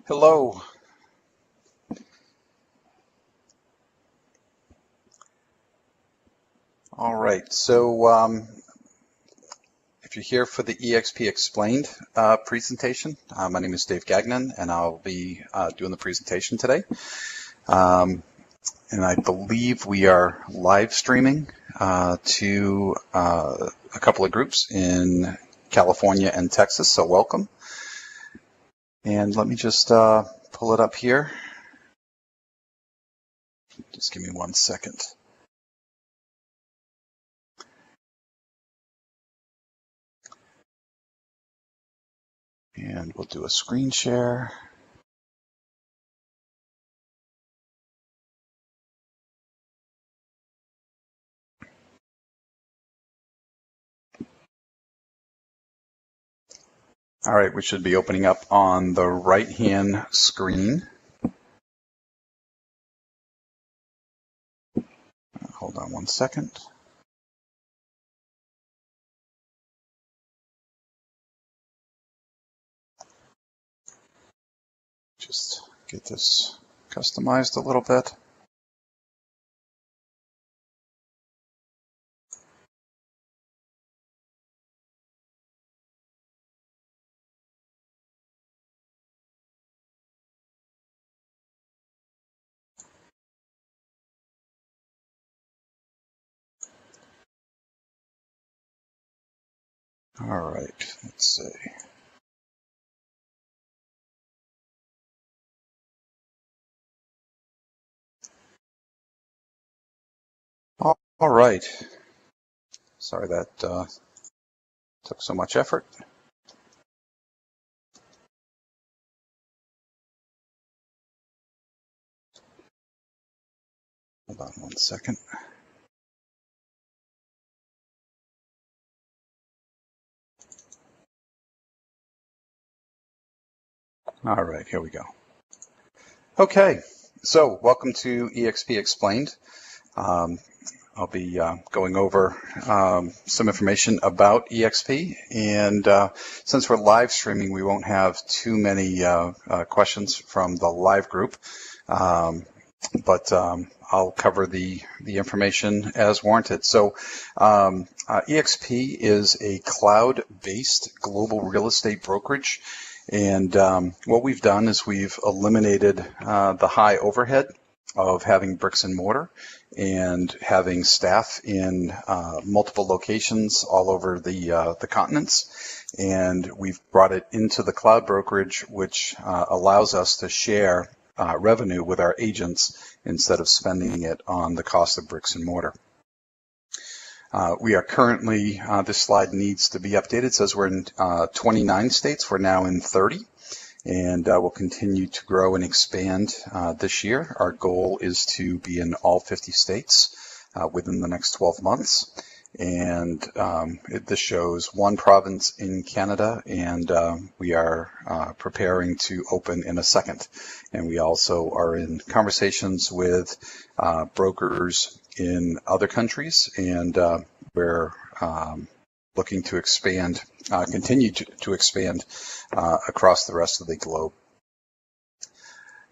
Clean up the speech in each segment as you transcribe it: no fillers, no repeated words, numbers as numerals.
Hello. All right, so if you're here for the eXp Explained presentation, my name is Dave Gagnon, and I'll be doing the presentation today. And I believe we are live streaming to a couple of groups in California and Texas, so welcome. And let me just pull it up here. Just give me 1 second. And we'll do a screen share. All right, we should be opening up on the right-hand screen. Hold on 1 second. Just get this customized a little bit. All right, let's see. All right. Sorry that took so much effort. Hold on 1 second. All right, here we go. Okay, so welcome to eXp Explained. I'll be going over some information about eXp, and since we're live streaming, we won't have too many questions from the live group, but I'll cover the information as warranted. So eXp is a cloud-based global real estate brokerage, and what we've done is we've eliminated the high overhead of having bricks and mortar and having staff in multiple locations all over the continents. And we've brought it into the cloud brokerage, which allows us to share revenue with our agents instead of spending it on the cost of bricks and mortar. We are currently, this slide needs to be updated. It says we're in 29 states. We're now in 30. And we'll continue to grow and expand this year. Our goal is to be in all 50 states within the next 12 months. And this shows one province in Canada, and we are preparing to open in a second. And we also are in conversations with brokers in other countries, and we're looking to expand, continue to expand across the rest of the globe.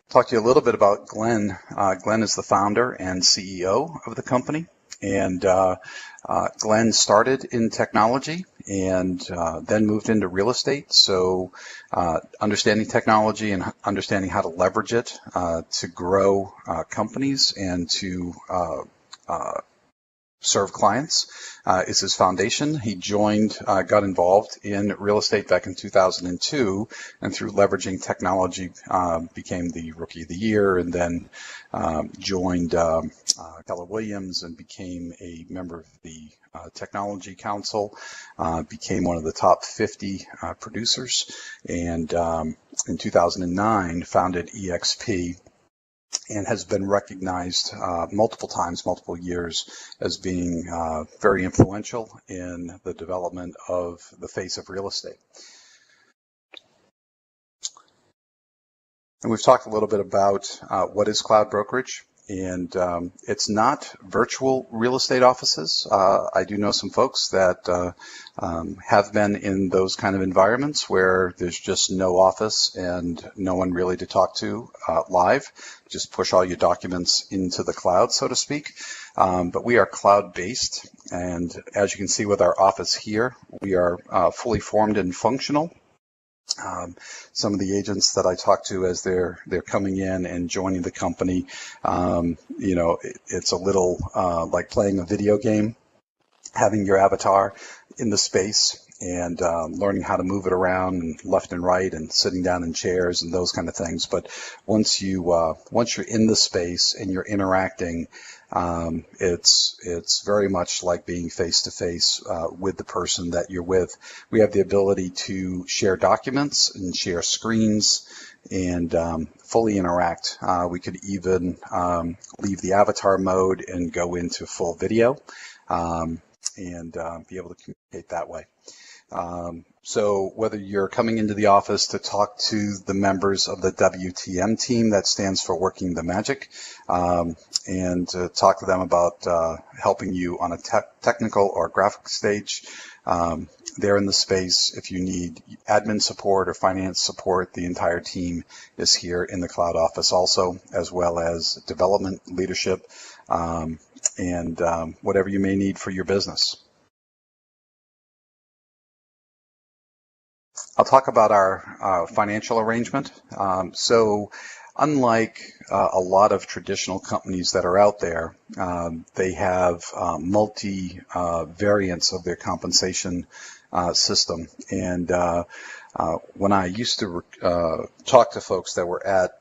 Talk to you a little bit about Glenn. Glenn is the founder and CEO of the company, and Glenn started in technology and then moved into real estate. So understanding technology and understanding how to leverage it to grow companies and to serve clients is his foundation. He got involved in real estate back in 2002, and through leveraging technology became the Rookie of the Year, and then joined Keller Williams and became a member of the Technology Council, became one of the top 50 producers, and in 2009 founded eXp, and has been recognized multiple times, multiple years, as being very influential in the development of the face of real estate. And we've talked a little bit about what is cloud brokerage, And it's not virtual real estate offices. I do know some folks that have been in those kind of environments where there's just no office and no one really to talk to live. Just push all your documents into the cloud, so to speak. But we are cloud-based, and as you can see with our office here, we are fully formed and functional. Some of the agents that I talk to as they're coming in and joining the company, it's a little like playing a video game, having your avatar in the space and learning how to move it around and left and right and sitting down in chairs and those kind of things. But once you're in the space and you're interacting, it's very much like being face to face with the person that you're with. We have the ability to share documents and share screens and fully interact. We could even leave the avatar mode and go into full video and be able to communicate that way. So whether you're coming into the office to talk to the members of the WTM team, that stands for Working the Magic, and to talk to them about helping you on a technical or graphic stage, they're in the space. If you need admin support or finance support, the entire team is here in the cloud office also, as well as development, leadership, and whatever you may need for your business. I'll talk about our financial arrangement. So unlike a lot of traditional companies that are out there, they have multi-variants of their compensation system. And when I used to talk to folks that were at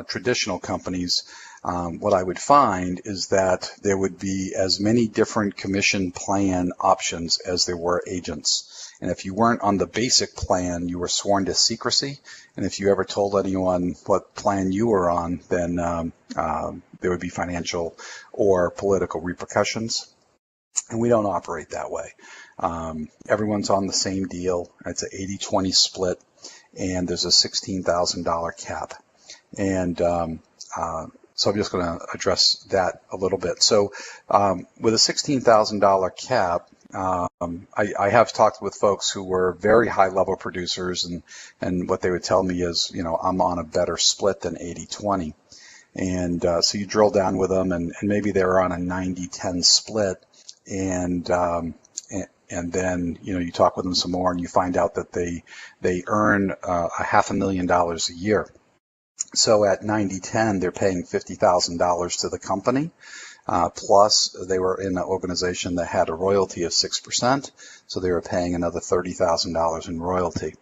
traditional companies, what I would find is that there would be as many different commission plan options as there were agents. And if you weren't on the basic plan, you were sworn to secrecy. And if you ever told anyone what plan you were on, then there would be financial or political repercussions. And we don't operate that way. Everyone's on the same deal. It's an 80-20 split, and there's a $16,000 cap. And so I'm just going to address that a little bit. So with a $16,000 cap, I have talked with folks who were very high-level producers, and what they would tell me is, I'm on a better split than 80-20. And so you drill down with them, and maybe they're on a 90-10 split, and then you talk with them some more, and you find out that they earn $500,000 a year. So at 90-10, they're paying $50,000 to the company. Plus, they were in an organization that had a royalty of 6%, so they were paying another $30,000 in royalty.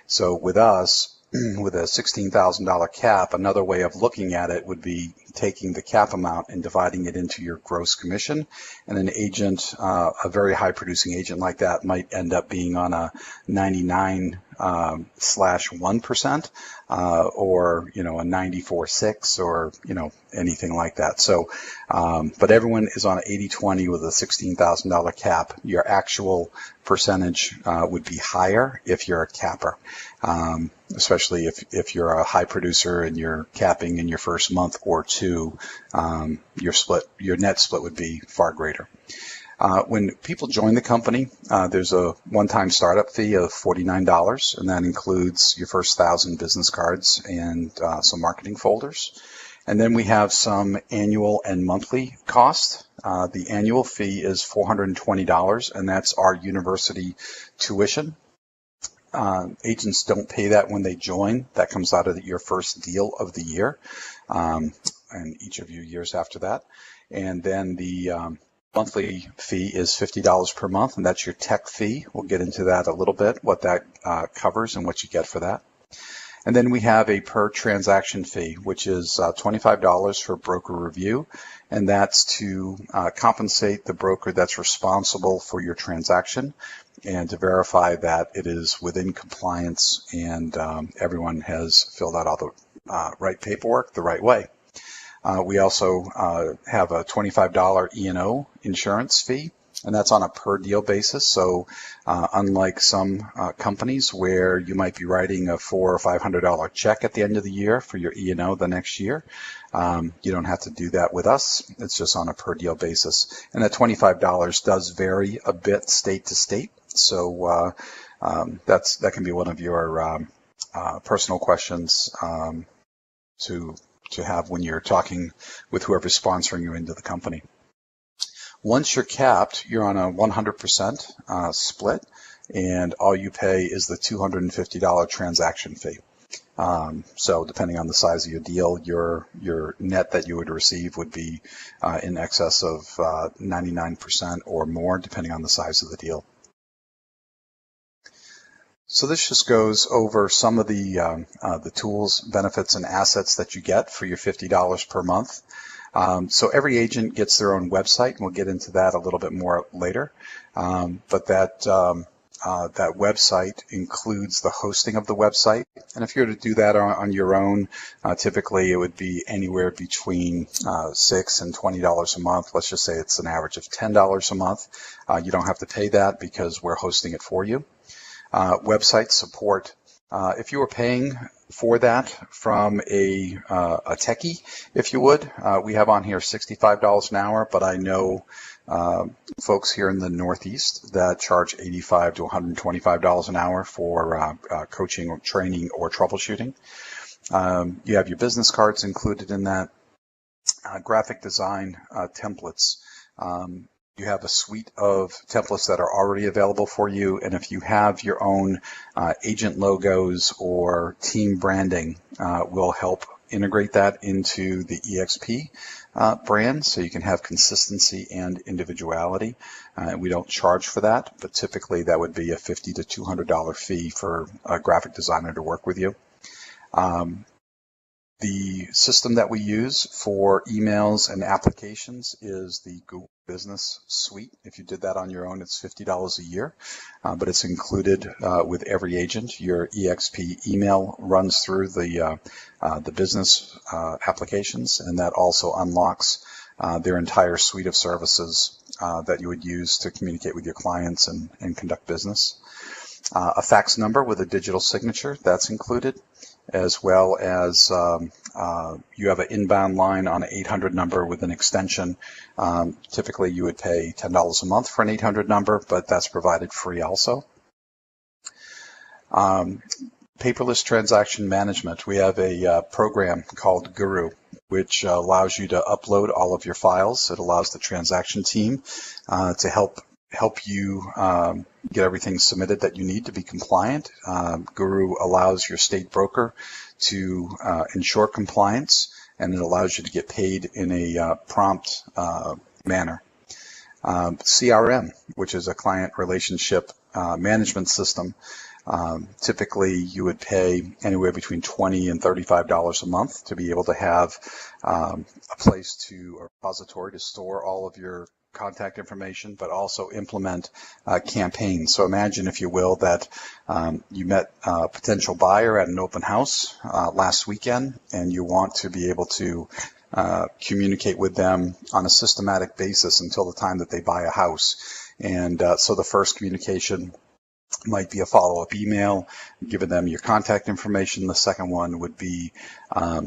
So with us, with a $16,000 cap, another way of looking at it would be taking the cap amount and dividing it into your gross commission. And an agent, a very high producing agent like that, might end up being on a 99/1%, or a 94/6, or anything like that. So, but everyone is on an 80-20 with a $16,000 cap. Your actual percentage would be higher if you're a capper, especially if you're a high producer and you're capping in your first month or two. Your net split would be far greater. When people join the company, there's a one-time startup fee of $49, and that includes your first 1,000 business cards and some marketing folders. And then we have some annual and monthly costs. The annual fee is $420, and that's our university tuition. Agents don't pay that when they join. That comes out of your first deal of the year, and each of your years after that. And then the monthly fee is $50 per month, and that's your tech fee. We'll get into that a little bit, what that covers and what you get for that. And then we have a per transaction fee, which is $25 for broker review, and that's to compensate the broker that's responsible for your transaction and to verify that it is within compliance and everyone has filled out all the right paperwork the right way. We also have a $25 E&O insurance fee, and that's on a per deal basis. So unlike some companies where you might be writing a $400 or $500 check at the end of the year for your E&O the next year, you don't have to do that with us. It's just on a per deal basis. And that $25 does vary a bit state to state. So that can be one of your personal questions to have when you're talking with whoever's sponsoring you into the company. Once you're capped, you're on a 100% split, and all you pay is the $250 transaction fee. So depending on the size of your deal, your net that you would receive would be in excess of 99% or more, depending on the size of the deal. So this just goes over some of the tools, benefits, and assets that you get for your $50 per month. So every agent gets their own website, and we'll get into that a little bit more later. But that website includes the hosting of the website. And if you were to do that on your own, typically it would be anywhere between $6 and $20 a month. Let's just say it's an average of $10 a month. You don't have to pay that because we're hosting it for you. Website support. If you were paying for that from a techie, if you would, we have on here $65 an hour, but I know folks here in the Northeast that charge $85 to $125 an hour for coaching or training or troubleshooting. You have your business cards included in that. Graphic design templates. You have a suite of templates that are already available for you, and if you have your own agent logos or team branding, we'll help integrate that into the eXp brand so you can have consistency and individuality. We don't charge for that, but typically that would be a $50 to $200 fee for a graphic designer to work with you. The system that we use for emails and applications is the Google Business Suite. If you did that on your own, it's $50 a year, but it's included with every agent. Your eXp email runs through the business applications, and that also unlocks their entire suite of services that you would use to communicate with your clients and conduct business. A fax number with a digital signature, that's included, as well as you have an inbound line on an 800 number with an extension. Typically you would pay $10 a month for an 800 number, but that's provided free also. Paperless transaction management. We have a program called Guru, which allows you to upload all of your files. It allows the transaction team to help you get everything submitted that you need to be compliant. Guru allows your state broker to ensure compliance, and it allows you to get paid in a prompt manner. CRM, which is a client relationship management system. Typically, you would pay anywhere between $20 and $35 a month to be able to have a repository to store all of your contact information, but also implement campaigns. So imagine, if you will, that you met a potential buyer at an open house last weekend, and you want to be able to communicate with them on a systematic basis until the time that they buy a house. And so the first communication might be a follow-up email, giving them your contact information. The second one would be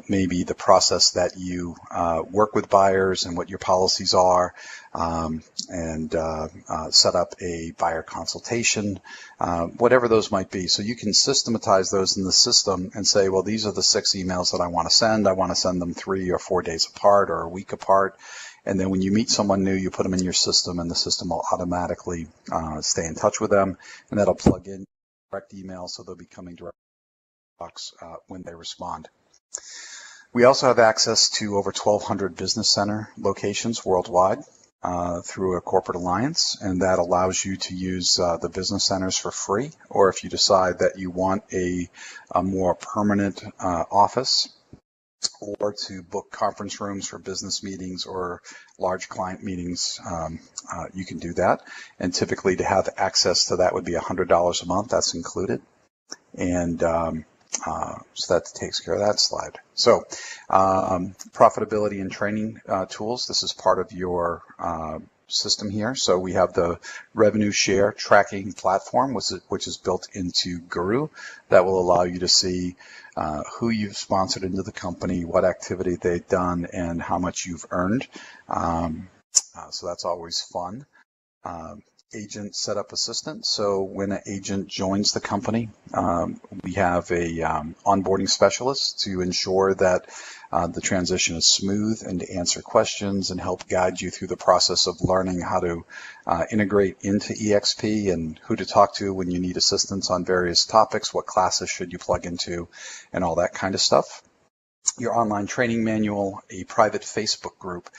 maybe the process that you work with buyers and what your policies are, and set up a buyer consultation, whatever those might be. So you can systematize those in the system and say, well, these are the 6 emails that I want to send. I want to send them 3 or 4 days apart or a week apart. And then when you meet someone new, you put them in your system, and the system will automatically stay in touch with them, and that'll plug in direct email, so they'll be coming direct to the box when they respond. We also have access to over 1,200 business center locations worldwide through a corporate alliance, and that allows you to use the business centers for free, or if you decide that you want a more permanent office, or to book conference rooms for business meetings or large client meetings, you can do that. And typically to have access to that would be $100 a month. That's included. And so that takes care of that slide. So profitability and training tools. This is part of your system here. So we have the revenue share tracking platform, which is built into Guru, that will allow you to see who you've sponsored into the company, what activity they've done, and how much you've earned. So that's always fun. Agent setup assistant. So when an agent joins the company, we have a onboarding specialist to ensure that the transition is smooth and to answer questions and help guide you through the process of learning how to integrate into eXp and who to talk to when you need assistance on various topics, what classes should you plug into, and all that kind of stuff. Your online training manual, a private Facebook group.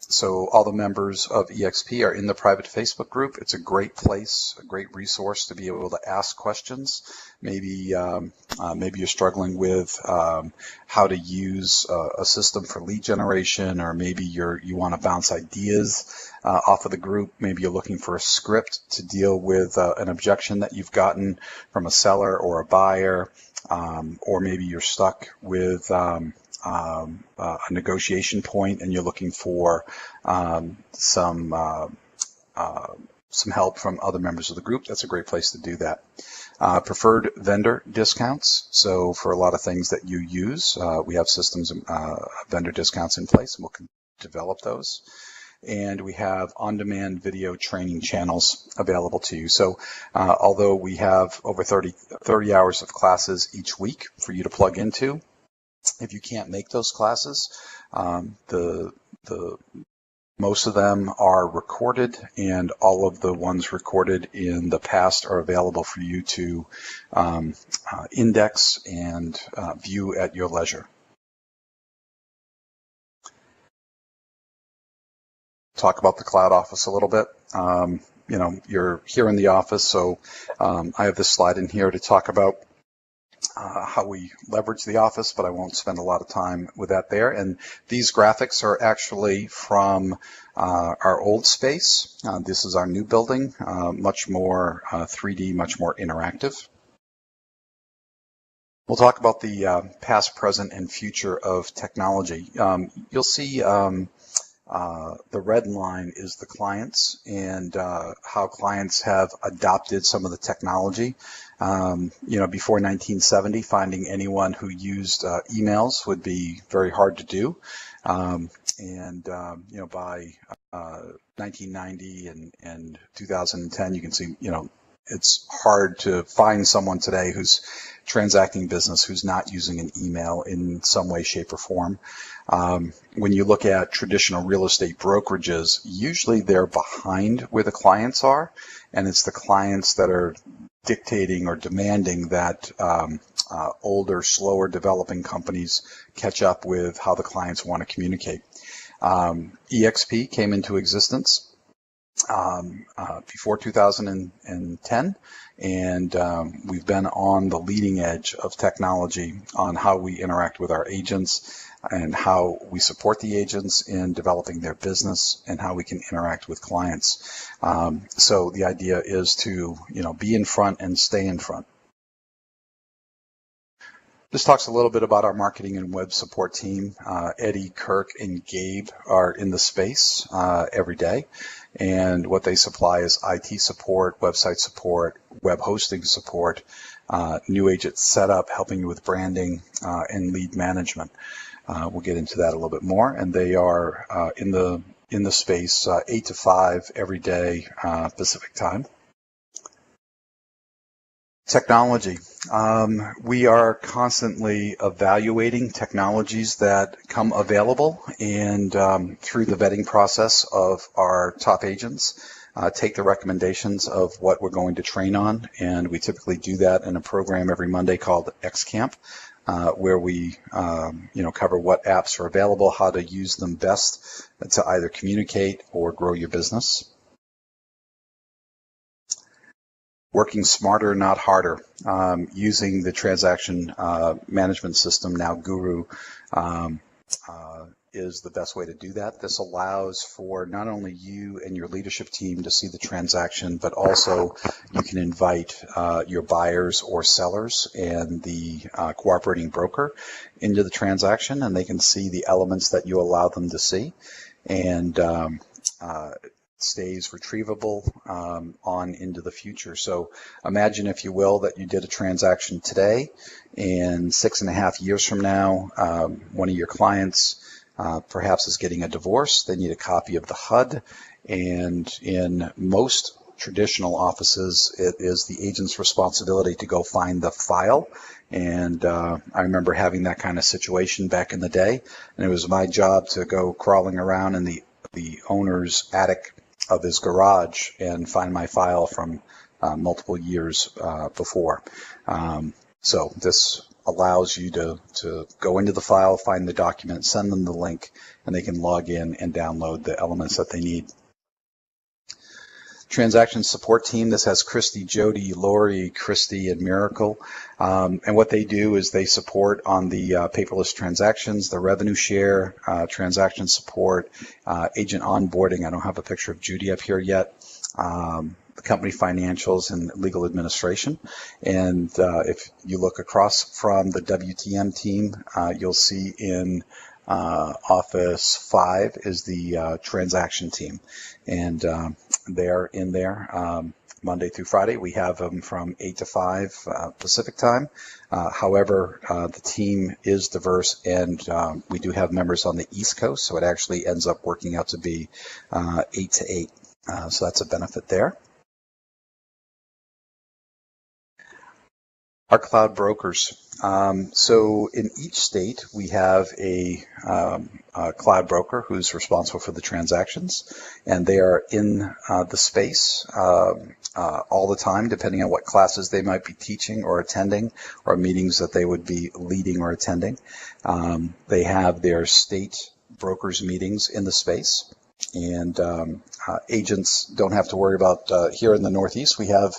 So all the members of eXp are in the private Facebook group. It's a great place, a great resource to be able to ask questions. Maybe you're struggling with how to use a system for lead generation, or maybe you want to bounce ideas off of the group. Maybe you're looking for a script to deal with an objection that you've gotten from a seller or a buyer. Or maybe you're stuck with a negotiation point and you're looking for some help from other members of the group. That's a great place to do that. Preferred vendor discounts. So for a lot of things that you use, we have systems, vendor discounts in place, and we'll develop those. And we have on-demand video training channels available to you. So although we have over 30 hours of classes each week for you to plug into, if you can't make those classes, most of them are recorded, and all of the ones recorded in the past are available for you to index and view at your leisure. Talk about the cloud office a little bit. You're here in the office, so I have this slide in here to talk about how we leverage the office, but I won't spend a lot of time with that there. And these graphics are actually from our old space. This is our new building, much more 3D, much more interactive. We'll talk about the past, present, and future of technology. You'll see the red line is the clients and how clients have adopted some of the technology. Before 1970, finding anyone who used emails would be very hard to do. By 1990 and 2010, you can see, it's hard to find someone today who's transacting business who's not using an email in some way, shape, or form. When you look at traditional real estate brokerages, usually they're behind where the clients are, and it's the clients that are dictating or demanding that older, slower developing companies catch up with how the clients want to communicate. eXp came into existence before 2010, and we've been on the leading edge of technology on how we interact with our agents and how we support the agents in developing their business and how we can interact with clients. So the idea is to, be in front and stay in front. This talks a little bit about our marketing and web support team. Eddie, Kirk, and Gabe are in the space every day, and what they supply is IT support, website support, web hosting support, new agent setup, helping you with branding, and lead management. We'll get into that a little bit more, and they are in the space 8 to 5 every day Pacific time. Technology. We are constantly evaluating technologies that come available, and through the vetting process of our top agents, take the recommendations of what we're going to train on, and we typically do that in a program every Monday called XCamp, where we cover what apps are available, how to use them best to either communicate or grow your business. Working smarter, not harder, using the transaction management system, now Guru, is the best way to do that. This allows for not only you and your leadership team to see the transaction, but also you can invite your buyers or sellers and the cooperating broker into the transaction, and they can see the elements that you allow them to see. And stays retrievable on into the future. So imagine, if you will, that you did a transaction today, and 6.5 years from now, one of your clients perhaps is getting a divorce. They need a copy of the HUD, and in most traditional offices, it is the agent's responsibility to go find the file. And I remember having that kind of situation back in the day, and it was my job to go crawling around in the owner's attic of his garage and find my file from multiple years before. So this allows you to go into the file, find the document, send them the link, and they can log in and download the elements that they need. Transaction support team. This has Christy, Jody, Lori, Christy, and Miracle. And what they do is they support on the paperless transactions, the revenue share, transaction support, agent onboarding. I don't have a picture of Judy up here yet. The company financials and legal administration. And if you look across from the WTM team, you'll see in Office 5 is the transaction team, and they're in there Monday through Friday. We have them from 8 to 5 Pacific time. However, the team is diverse, and we do have members on the East Coast, so it actually ends up working out to be 8 to 8. So that's a benefit there. Our cloud brokers. So in each state, we have a cloud broker who's responsible for the transactions, and they are in the space all the time, depending on what classes they might be teaching or attending, or meetings that they would be leading or attending. They have their state brokers meetings in the space. And agents don't have to worry about here in the Northeast. We have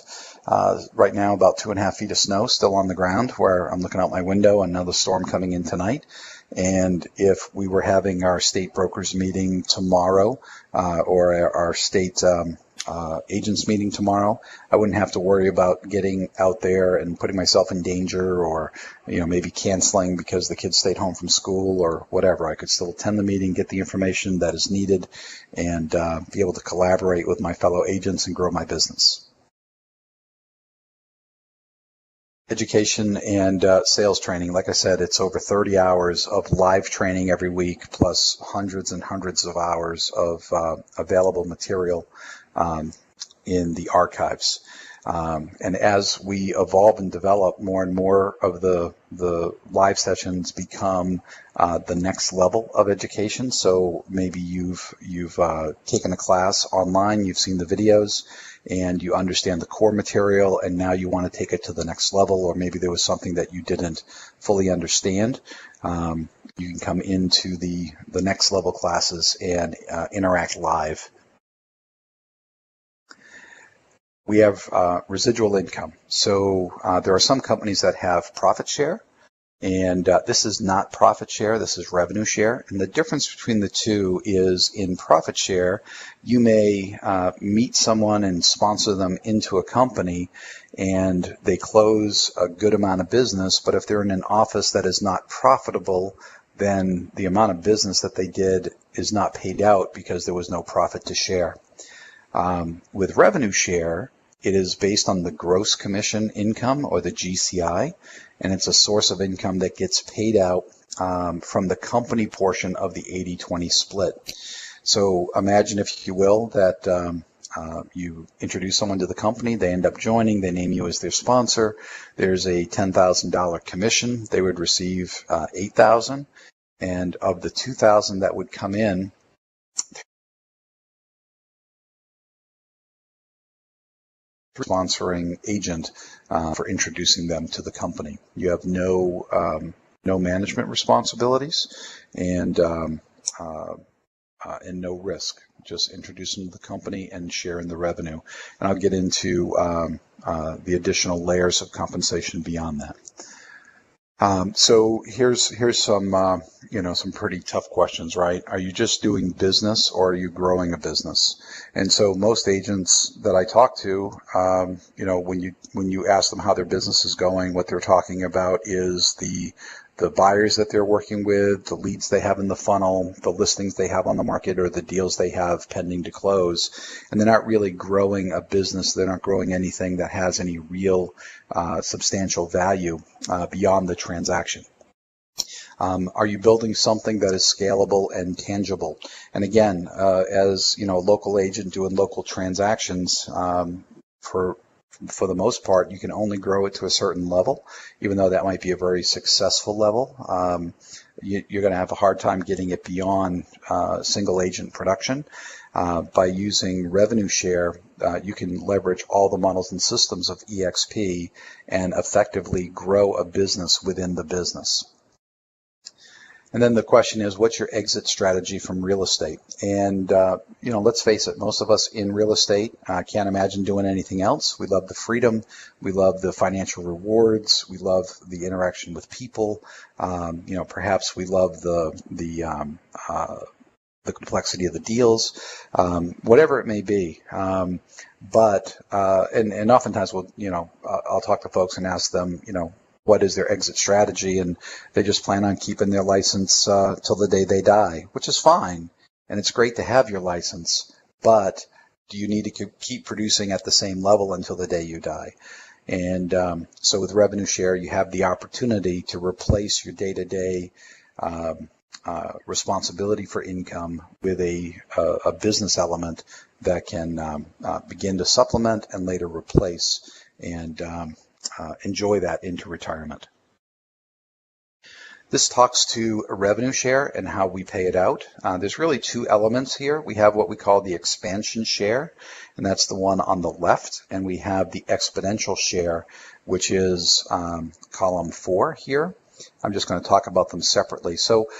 right now about 2.5 feet of snow still on the ground where I'm looking out my window, and another storm coming in tonight. And if we were having our state brokers meeting tomorrow or our state agents meeting tomorrow, I wouldn't have to worry about getting out there and putting myself in danger, or maybe canceling because the kids stayed home from school or whatever. I could still attend the meeting, get the information that is needed, and be able to collaborate with my fellow agents and grow my business. Education and sales training. Like I said, it's over 30 hours of live training every week, plus hundreds and hundreds of hours of available material in the archives. And as we evolve and develop, more and more of the live sessions become the next level of education. So maybe you've taken a class online, you've seen the videos, and you understand the core material, and now you want to take it to the next level, or maybe there was something that you didn't fully understand. You can come into the next level classes and interact live. We have residual income. So there are some companies that have profit share, and this is not profit share, this is revenue share. And the difference between the two is, in profit share, you may meet someone and sponsor them into a company, and they close a good amount of business, but if they're in an office that is not profitable, then the amount of business that they did is not paid out because there was no profit to share. With revenue share, it is based on the gross commission income, or the GCI, and it's a source of income that gets paid out from the company portion of the 80-20 split. So imagine, if you will, that you introduce someone to the company, they end up joining, they name you as their sponsor. There's a $10,000 commission. They would receive $8,000, and of the $2,000 that would come in, sponsoring agent for introducing them to the company. You have no management responsibilities and no risk. Just introduce them to the company and share in the revenue. And I'll get into the additional layers of compensation beyond that. So here's some some pretty tough questions, right? Are you just doing business, or are you growing a business? And so most agents that I talk to, when you ask them how their business is going, what they're talking about is the the buyers that they're working with, the leads they have in the funnel, the listings they have on the market, or the deals they have pending to close. And they're not really growing a business. They're not growing anything that has any real substantial value beyond the transaction. Are you building something that is scalable and tangible? And again, as a local agent doing local transactions, for the most part, you can only grow it to a certain level, even though that might be a very successful level. You're going to have a hard time getting it beyond single agent production. By using revenue share, you can leverage all the models and systems of eXp and effectively grow a business within the business. And then the question is, what's your exit strategy from real estate? And, let's face it, most of us in real estate can't imagine doing anything else. We love the freedom. We love the financial rewards. We love the interaction with people. Perhaps we love the complexity of the deals, whatever it may be. But oftentimes I'll talk to folks and ask them, what is their exit strategy, and they just plan on keeping their license till the day they die, which is fine, and it's great to have your license, but do you need to keep producing at the same level until the day you die? And so with revenue share, you have the opportunity to replace your day-to-day responsibility for income with a business element that can begin to supplement and later replace and enjoy that into retirement. This talks to a revenue share and how we pay it out. There's really two elements here. We have what we call the expansion share, and that's the one on the left, and we have the exponential share, which is column 4 here. I'm just going to talk about them separately. So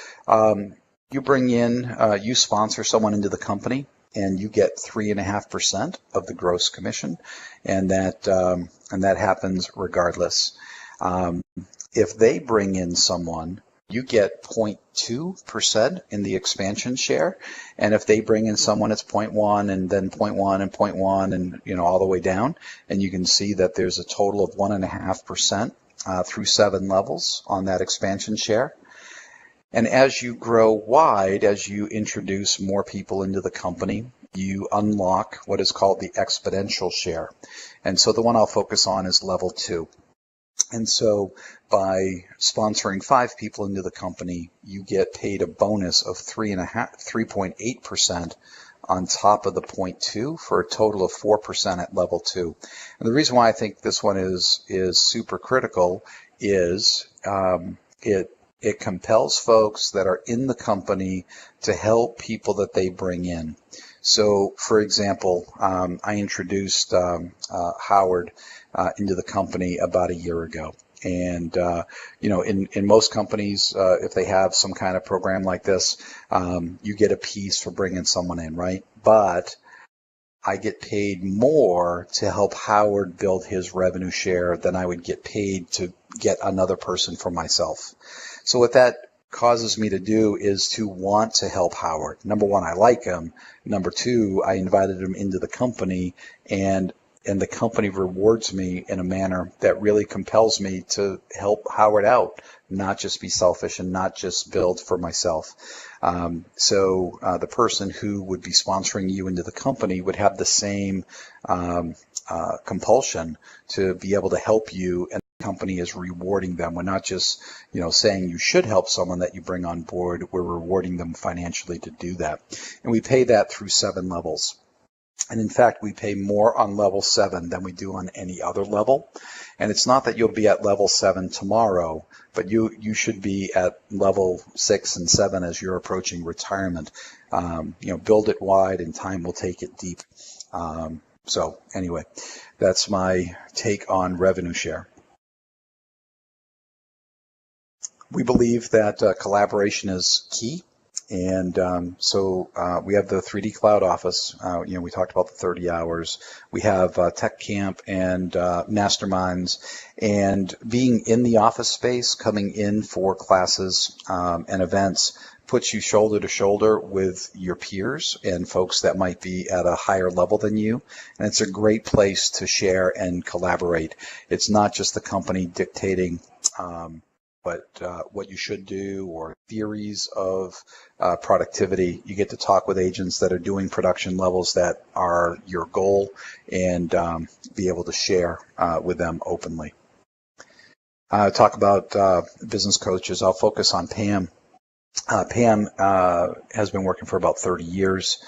you bring in, you sponsor someone into the company, and you get 3.5% of the gross commission, and that happens regardless. If they bring in someone, you get 0.2% in the expansion share, and if they bring in someone, it's 0.1 and then 0.1 and 0.1 and all the way down, and you can see that there's a total of 1.5% through 7 levels on that expansion share. And as you grow wide, as you introduce more people into the company, you unlock what is called the exponential share. And so the one I'll focus on is level 2. And so by sponsoring 5 people into the company, you get paid a bonus of 3.8% on top of the 0.2 for a total of 4% at level 2. And the reason why I think this one is super critical is it compels folks that are in the company to help people that they bring in. So, for example, I introduced Howard into the company about a year ago. And, in most companies, if they have some kind of program like this, you get a piece for bringing someone in, right? But I get paid more to help Howard build his revenue share than I would get paid to get another person for myself. So what that causes me to do is to want to help Howard. Number one, I like him. Number two, I invited him into the company, and the company rewards me in a manner that really compels me to help Howard out, not just be selfish and not just build for myself. So the person who would be sponsoring you into the company would have the same compulsion to be able to help you, and the company is rewarding them. We're not just saying you should help someone that you bring on board. We're rewarding them financially to do that. And we pay that through 7 levels. And in fact, we pay more on level 7 than we do on any other level. And it's not that you'll be at level 7 tomorrow, but you should be at level 6 and 7 as you're approaching retirement. Build it wide, and time will take it deep. So anyway, that's my take on revenue share. We believe that collaboration is key. And so we have the 3D Cloud office. We talked about the 30 hours. We have Tech Camp and Masterminds. And being in the office space, coming in for classes and events, puts you shoulder to shoulder with your peers and folks that might be at a higher level than you. And it's a great place to share and collaborate. It's not just the company dictating what you should do or theories of productivity. You get to talk with agents that are doing production levels that are your goal and be able to share with them openly. Talk about business coaches. I'll focus on Pam. Pam has been working for about 30 years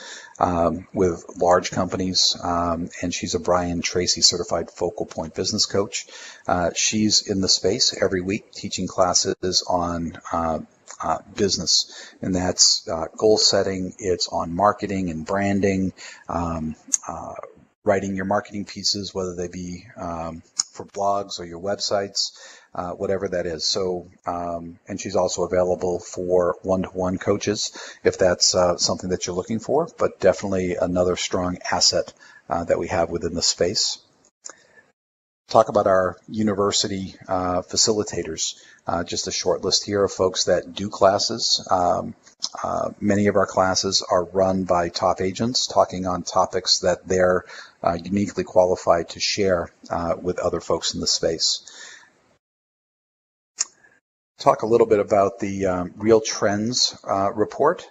with large companies, and she's a Brian Tracy certified focal point business coach. She's in the space every week teaching classes on business, and that's goal setting. It's on marketing and branding, writing your marketing pieces, whether they be for blogs or your websites. Whatever that is. So, and she's also available for one-to-one coaches if that's something that you're looking for, but definitely another strong asset that we have within the space. Talk about our university facilitators. Just a short list here of folks that do classes. Many of our classes are run by top agents talking on topics that they're uniquely qualified to share with other folks in the space. Talk a little bit about the Real Trends report.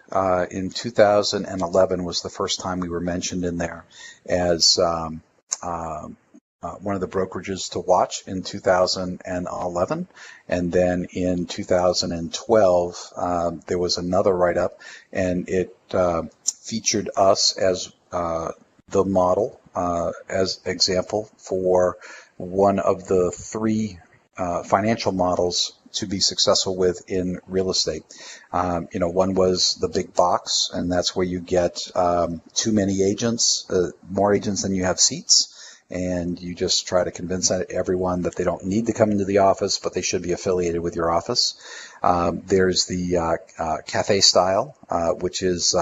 In 2011 was the first time we were mentioned in there as one of the brokerages to watch in 2011. And then in 2012, there was another write-up, and it featured us as the model, as example for one of the three financial models to be successful with in real estate. One was the big box, and that's where you get too many agents, more agents than you have seats, and you just try to convince everyone that they don't need to come into the office, but they should be affiliated with your office. There's the cafe style, which is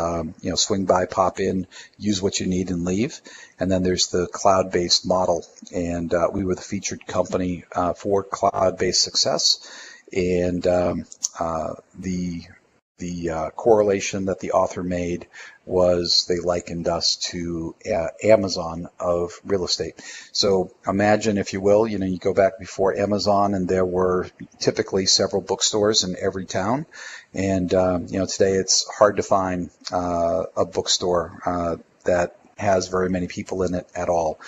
swing by, pop in, use what you need, and leave. And then there's the cloud-based model, and we were the featured company for cloud-based success. And the correlation that the author made was they likened us to Amazon of real estate. So imagine, if you will, you go back before Amazon, and there were typically several bookstores in every town. And today it's hard to find a bookstore that has very many people in it at all.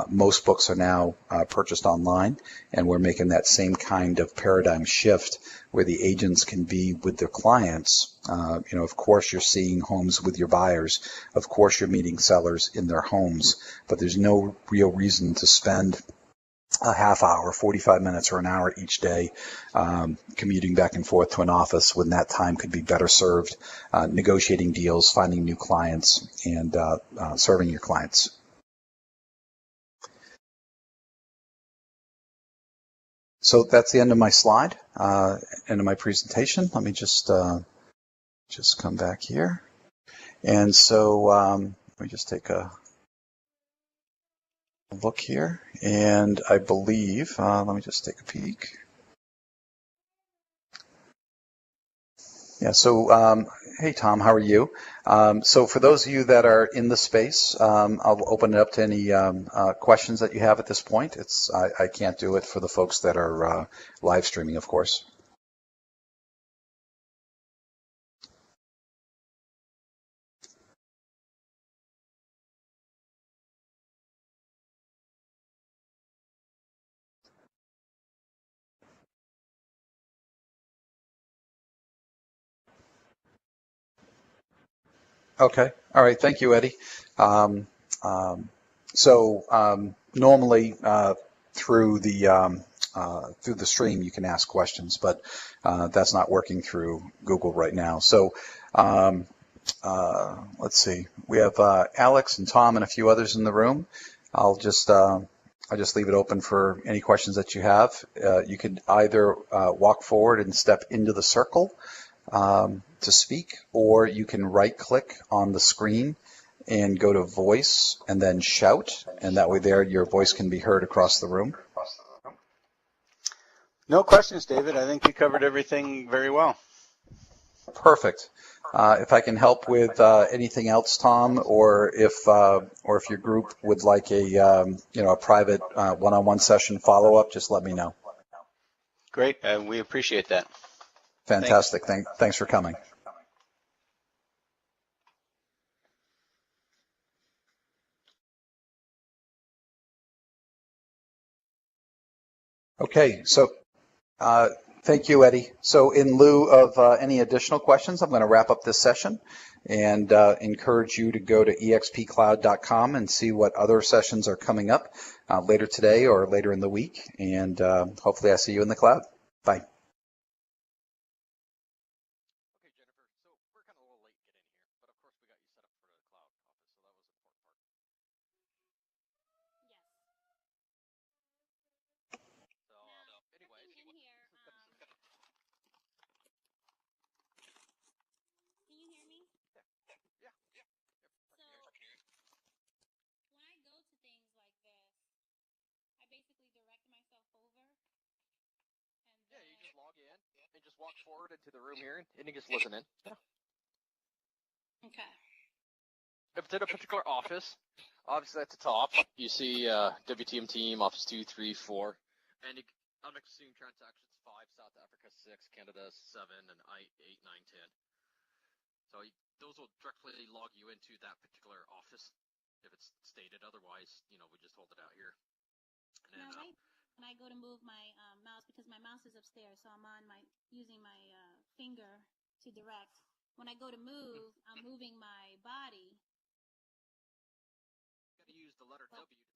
Most books are now purchased online, and we're making that same kind of paradigm shift where the agents can be with their clients. Of course, you're seeing homes with your buyers. Of course, you're meeting sellers in their homes, but there's no real reason to spend a half hour, 45 minutes, or an hour each day commuting back and forth to an office when that time could be better served negotiating deals, finding new clients, and serving your clients. So that's the end of my slide, end of my presentation. Let me just come back here. And so let me just take a look here. And I believe, let me just take a peek. Yeah, so hey, Tom, how are you? So for those of you that are in the space, I'll open it up to any questions that you have at this point. I can't do it for the folks that are live streaming, of course. Okay. All right. Thank you, Eddie. Normally through the stream you can ask questions, but that's not working through Google right now. So let's see. We have Alex and Tom and a few others in the room. I'll just leave it open for any questions that you have. You could either walk forward and step into the circle to speak, or you can right-click on the screen and go to voice and then shout, and that way there your voice can be heard across the room. No questions, David. I think you covered everything very well. Perfect. If I can help with anything else, Tom, or if your group would like a private one-on-one session follow-up, just let me know. Great. We appreciate that. Fantastic. Thanks for coming. Okay, so thank you, Eddie. So in lieu of any additional questions, I'm going to wrap up this session and encourage you to go to expcloud.com and see what other sessions are coming up later today or later in the week. And hopefully I see you in the cloud. Bye. Okay, Jennifer, so we're kind of a little late getting here, but of course we got you set up for the cloud office, so that was an important part. Yes. So, anyways, Nothing in here. Can you hear me? yeah. So when I go to things like this, I basically direct myself over, and Yeah, then you just log in and just walk forward into the room here, and you just listen in. Yeah. okay. If it's in a particular office, obviously at the top, you see WTM team, Office 2, 3, 4, and I'm seeing transactions 5, South Africa 6, Canada 7, and I 8, 9, 10. So those will directly log you into that particular office if it's stated. Otherwise, we just hold it out here. And then, Now, when I go to move my mouse, because my mouse is upstairs, so I'm using my finger to direct. When I go to move, I'm moving my body. you got to use the letter W to